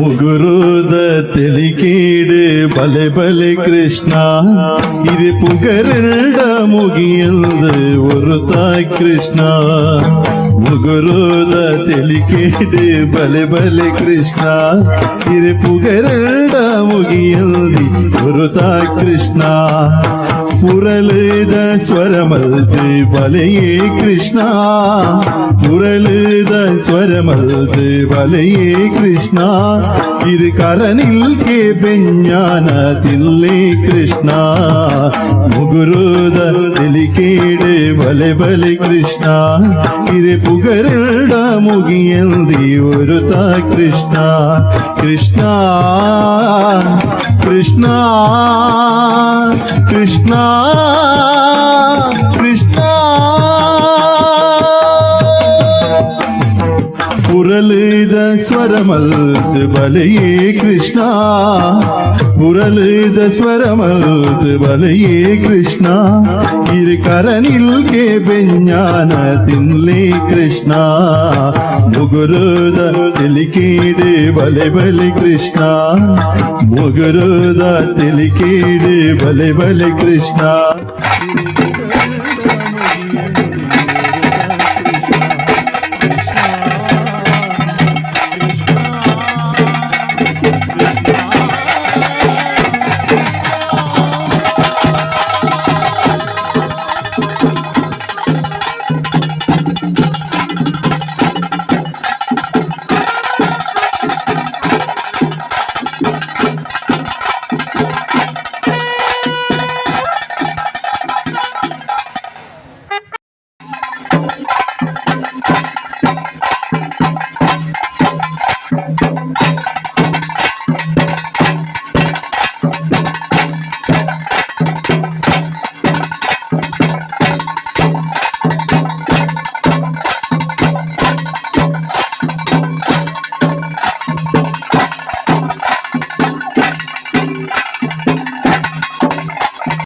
முகுருத தெளிகேடு பலே பலே கிருஷ்ணா இது புகருட முகியல்து ஒரு தாய் கிருஷ்ணா முகுருத தெளிகேடு பலே பலே கிருஷ்ணா இது புகருட முகியல்து ஒரு தாய் கிருஷ்ணா புரளுத ಸ್ವರಮಲ್ದು ಬಲೆಯೇ ಕೃಷ್ಣ புரளுத ಸ್ವರಮಲ್ದು ಬಲೆಯೇ ಕೃಷ್ಣ ಇರು ಕರನಿಲ್ಕೆ ಬೆஞ்ஞானதில்லே ಕೃಷ್ಣ ಮುಗುರುದ ತಿಳಿಕೇಡು ಬಲೆ ಬಲೆ ಕೃಷ್ಣ ಇರು ಪುಗರುಡ ಮುಗಿಯಲ್ದಿ ஒரு தாய் ಕೃಷ್ಣ ಕೃಷ್ಣ ಕೃಷ್ಣ ಕೃಷ್ಣ ಕೃಷ್ಣ புரளுத ಸ್ವರಮಲ್ದು ಬಲೆಯೇ ಕೃಷ್ಣ புரளுத ಸ್ವರಮಲ್ದು ಬಲೆಯೇ ಕೃಷ್ಣ ಇರು ಕರನಿಲ್ಕೆ ಬೆஞ்ஞானதில்லே ಕೃಷ್ಣ ಮುಗುರುದ ತಿಳಿಕೇಡು ಬಲೆ ಬಲೆ ಕೃಷ್ಣ ಮುಗುರುದ ತಿಳಿಕೇಡು ಬಲೆ ಬಲೆ ಕೃಷ್ಣ